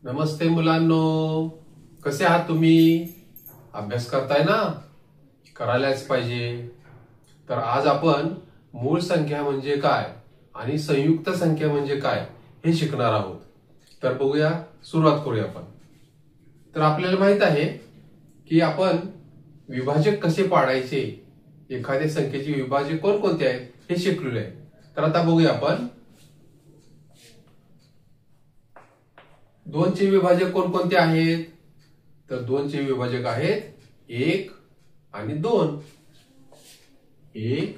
नमस्ते मुलांनो, कसे आहात तुम्ही? अभ्यास करताय ना? करायलाच पाहिजे. तर आज आपण मूळ संख्या म्हणजे काय आणि संयुक्त संख्या म्हणजे काय हे शिकणार आहोत. तर बघूया, सुरुवात करूया आपण. तर आपल्याला माहित आहे की आपण विभाजक कसे पाडायचे, एखाद्या संख्येचे विभाजक कोणकोणते आहेत हे शिकलेलो आहे. तर आता बघूया आपण दोनचे विभाजक कोणकोणते आहेत. तर दोनचे विभाजक आहेत 1 आणि 2. 1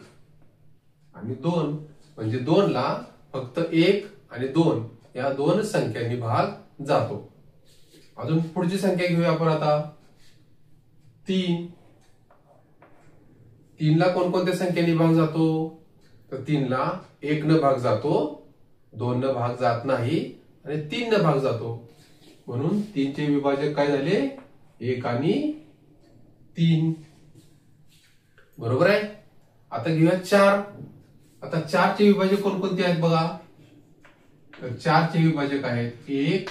आणि 2 म्हणजे 2 ला फक्त 1 आणि 2 या दोन संख्यांनी भाग जातो. अजून पुढची संख्या घेऊया आपण आता 3. 3 ला कोणकोणत्या संख्यांनी भाग जातो? तर 3 ला 1 न भाग जातो, 2 न भाग जात नाही आणि 3 न भाग जातो. म्हणून 3 चे विभाजक काय झाले? 1 आणि 3. बरोबर आहे. आता घेऊया 4. आता 4 चे विभाजक कोणकोणते आहेत बघा. तर 4 चे विभाजक आहेत 1.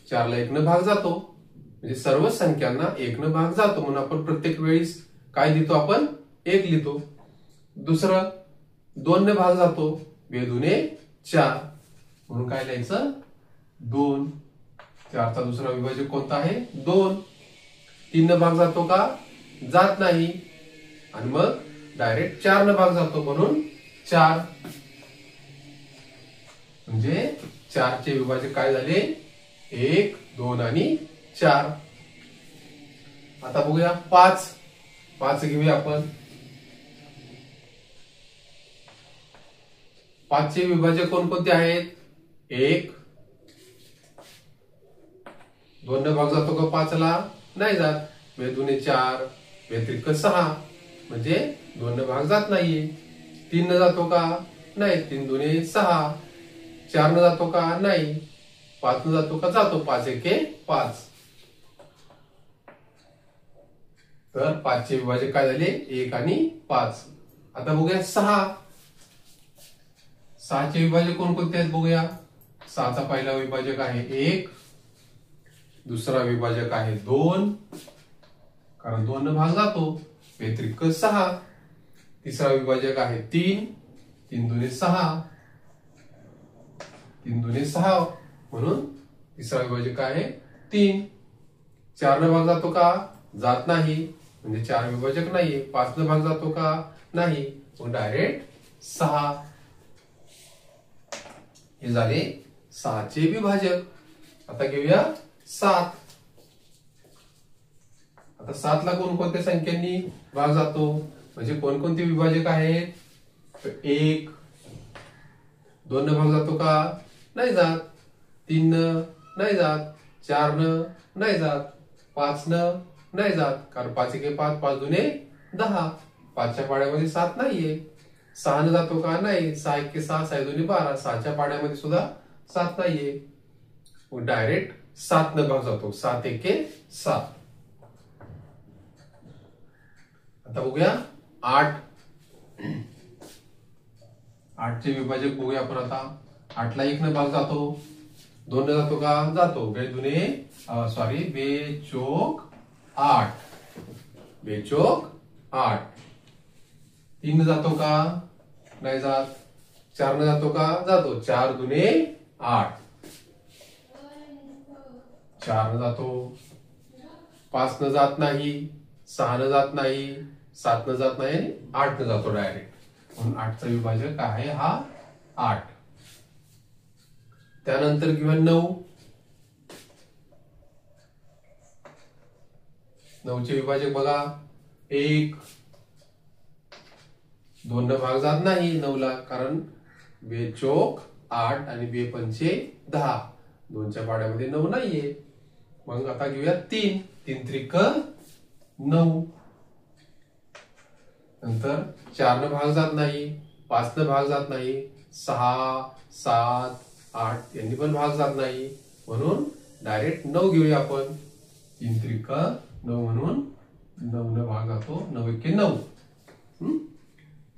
4 ला 1 न भाग जातो, म्हणजे सर्व संख्यांना 1 न भाग जातो, म्हणून आपण प्रत्येक वेळेस काय लिहितो? आपण 1 लिहितो. दुसरं 2 ने भाग जातो, 2 दुने 4, म्हणून काय लिहायचं? 2. 4 चा दुसरा विभाजक कोणता आहे? 2. 3 न भाग जातो का? जात नाही, आणि मग डायरेक्ट 4 न भाग जातो, म्हणून 4. म्हणजे 4 चे विभाजक काय झाले? 1, 2 आणि 4. आता बघूया 5. 5 घेऊया आपण. 5 चे विभाजक कोणकोणते आहेत? 1. 2 न भाग जातो का 5 ला? नाही जात. 2 दुने 4, व्यतिरिक्त 6, म्हणजे 2 न भाग जात नाहीये. 3 न जातो का? नाही. 3 दुने 6. 4 न जातो का? नाही. 5 न जातो का? जातो. 5 एके 5. तर 5 चे विभाजक काय झाले? 1 आणि 5. आता बघूया 6. 6 चे विभाजक कोणकोणते आहेत बघूया. 6 चा पहिला विभाजक आहे 1. दुसरा विभाजक आहे 2, कारण 2 न भाग जातो, व्यतिरिक्त 6. तिसरा विभाजक आहे 3. 3 दुने 6. 3 दुने 6, म्हणून तिसरा विभाजक आहे 3. 4 न भाग जातो का? जात नाही, म्हणजे 4 विभाजक नाहीये. 5 न भाग जातो का? नाही, मग डायरेक्ट 6. हे झाले 6 चे विभाजक. आता घेऊया 7. आता 7 ला कोणकोणत्या संख्यांनी भाग जातो, म्हणजे कोणकोणते विभाजक आहेत? तर 1. 2 न भाग जातो का? नाही जात. 3 न नाही जात. 4 न नाही जात. 5 न नाही जात, कारण 5 एके 5, 5 दुने 10. 5 च्या पाड्यामध्ये 7 नाहीये. 6 न जातो का? नाही. 6 एके 6, 6 दुने 12. 6 च्या पाड्यामध्ये सुद्धा 7 नाहीये, मग डायरेक्ट 7 न भाग जातो. 7 एके 7. आता बघूया 8. 8 चे विभाजक बघूया आपण आता. 8 ला 1 न भाग जातो, 2 न जातो का? जातो. 2 चोक 8. 2 चोक 8. 3 न जातो का? नाही जात. 4 न जातो का? जातो. 4 दुने 8. 4 न जातो. 5 न जात नाही. 6 न जात नाही. 7 न जात नाही. 8 न जातो डायरेक्ट, म्हणून 8 चा विभाजक आहे हा 8. त्यानंतर किंवा 9. 9 चे विभाजक बघा. 1. 2 न भाग जात नाही 9 ला, कारण 2 चोक 8 आणि 2 पंचे 10. 2 च्या पाड्यामध्ये 9 नाहीये. मग आता घेऊया 3. 3 त्रिक 9. नंतर 4 न भाग जात नाही. 5 न भाग जात नाही. 6, 7, 8 यांनी पण भाग जात नाही, म्हणून डायरेक्ट 9 घेऊया आपण. 3 त्रिक 9, म्हणून 9 न भाग जातो. 9 एके 9.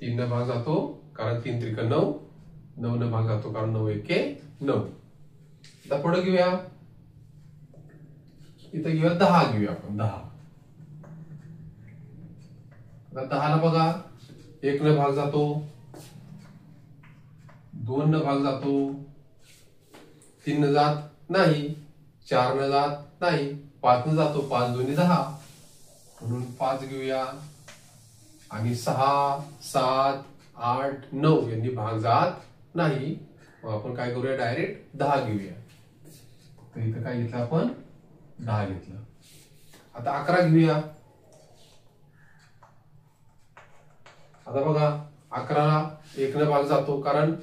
3 न भाग जातो, कारण 3 त्रिक 9. 9 न भाग जातो, कारण 9 एके 9. आता पुढे घेऊया, इथं घेऊया 10 घेऊया आपण 10. आता 10 बघा 1 न भाग जातो, 2 न भाग जातो, 3 न जात नाही, 4 न जात नाही, 5 न जातो, 5 दोन्ही 10 म्हणून 5 घेऊया. आणि 6, 7, 8, 9 यांनी भाग जात नाही, मग आपण काय करूया डायरेक्ट 10 घेऊया. तर इथं काय घेतलं आपण 10 घेतलं. आता 11 घेऊया. आता बघा 11ला 1 न भाग जातो, कारण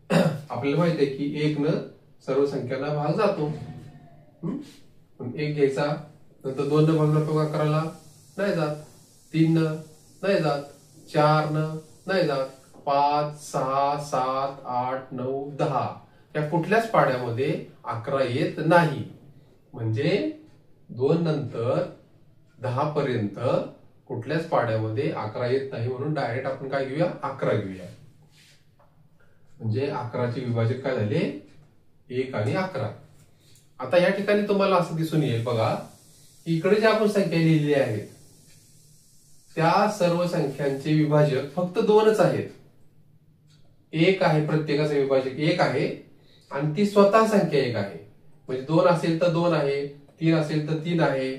आपल्याला माहित आहे की 1 न सर्व संख्यांना भाग जातो. पण 1 घ्यायचा, नंतर 2 न भाग जातो 11ला, नाही जात. 3 न नाही जात, 4 न नाही जात, 5, 6, 7, 8, 9, 10 या कुठल्याच पाड्यामध्ये 11 येत नाही. म्हणजे 2 नंतर 10 पर्यंत कुठल्याच पाड्यामध्ये 11 येत नाही, म्हणून डायरेक्ट आपण काय घेऊया 11 घेऊया. म्हणजे 11चे विभाजक काय झाले 1 आणि 11. आता या ठिकाणी तुम्हाला असं दिसून येईल बघा, इकडे ज्या आपण संख्या लिहिलेल्या आहेत त्या सर्व संख्यांचे विभाजक फक्त 2च आहेत. 1 आहे, प्रत्येकाचे विभाजक 1 आहे आणि ती स्वतः संख्या 1 आहे. म्हणजे 2 असेल तर 2 आहे, 3 असेल तर 3 आहे,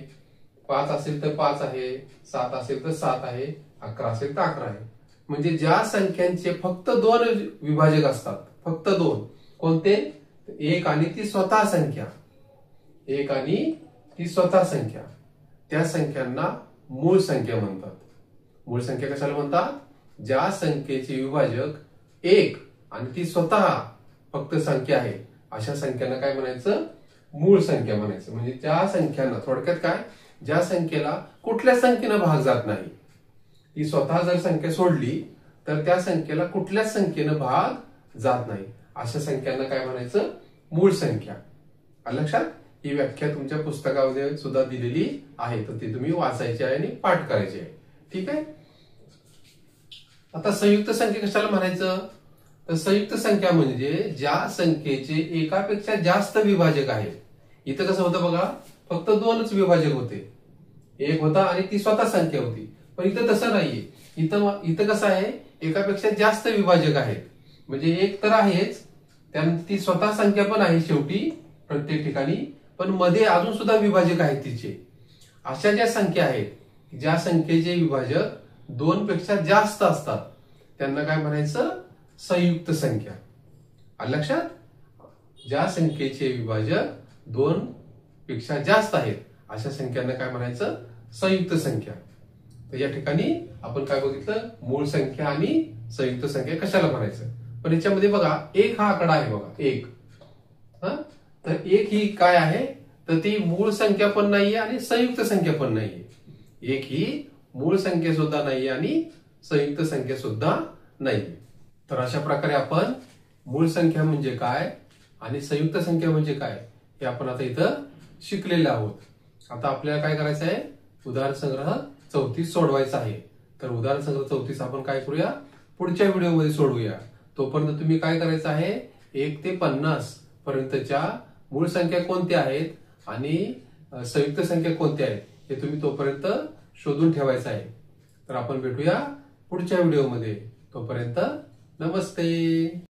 5 असेल तर 5 आहे, 7 असेल तर 7 आहे, 11 असेल तर 11 आहे. म्हणजे ज्या संख्यांचे फक्त 2 विभाजक असतात, फक्त 2, कोणते 1 आणि ती स्वतः संख्या, 1 आणि ती स्वतः संख्या, त्या संख्यांना मूळ संख्या म्हणतात. मूळ संख्या कशाला म्हणतात? ज्या संख्येचे विभाजक 1 आणि ती स्वतः फक्त संख्या आहे अशा संख्यांना काय म्हणायचं? मूळ संख्या म्हणायचं. म्हणजे त्या संख्यांना थोडक्यात काय, ज्या संख्येला कुठल्या संख्येनं भाग जात नाही, ती स्वतः जर संख्या सोडली तर त्या संख्येला कुठल्याच संख्येनं भाग जात नाही, अशा संख्यांना काय म्हणायचं? मूळ संख्या. लक्षात? ही व्याख्या तुमच्या पुस्तकामध्ये सुद्धा दिलेली आहे, तर ती तुम्ही वाचायची आहे आणि पाठ करायची आहे. ठीक आहे. आता संयुक्त संख्या कशाला म्हणायचं? तर संयुक्त संख्या म्हणजे ज्या संख्येचे एकापेक्षा जास्त विभाजक आहेत. इथं कसं होतं बघा, फक्त 2च विभाजक होते, 1 होता आणि ती स्वतः संख्या होती. पण इथं तसं नाहीये. इथं कसं आहे, एकापेक्षा जास्त विभाजक आहेत. म्हणजे 1 तर आहेच, त्यानंतर ती स्वतः संख्या पण आहे शेवटी प्रत्येक ठिकाणी, पण मध्ये अजून सुद्धा विभाजक आहेत तिचे. अशा ज्या संख्या आहेत, ज्या संख्येचे विभाजक 2 पेक्षा जास्त असतात, त्यांना काय म्हणायचं? संयुक्त संख्या. लक्षात? ज्या संख्येचे विभाजक 2 पेक्षा जास्त आहेत अशा संख्यांना काय म्हणायचं? संयुक्त संख्या. तर या ठिकाणी आपण काय बघितलं? मूळ संख्या आणि संयुक्त संख्या कशाला म्हणायचं. पण याच्यामध्ये बघा 1 हा आकडा आहे बघा, 1. तर 1 ही काय आहे? तर ती मूळ संख्या पण नाहीये आणि संयुक्त संख्या पण नाहीये. 1 ही मूळ संख्या सुद्धा नाहीये आणि संयुक्त संख्या सुद्धा नाहीये. तर अशा प्रकारे आपण मूळ संख्या म्हणजे काय आणि संयुक्त संख्या म्हणजे काय हे आपण आता इथं शिकलेले आहोत. आता आपल्याला काय करायचं आहे? उदाहरण संग्रह 34 सोडवायचा आहे. तर उदाहरण संग्रह 34 आपण काय करूया? पुढच्या व्हिडिओमध्ये सोडवूया. तोपर्यंत तुम्ही काय करायचं आहे? 1 ते 50 पर्यंतच्या मूळ संख्या कोणत्या आहेत आणि संयुक्त संख्या कोणत्या आहेत हे तुम्ही तोपर्यंत शोधून ठेवायचं आहे. तर आपण भेटूया पुढच्या व्हिडिओमध्ये. तोपर्यंत नमस्ते.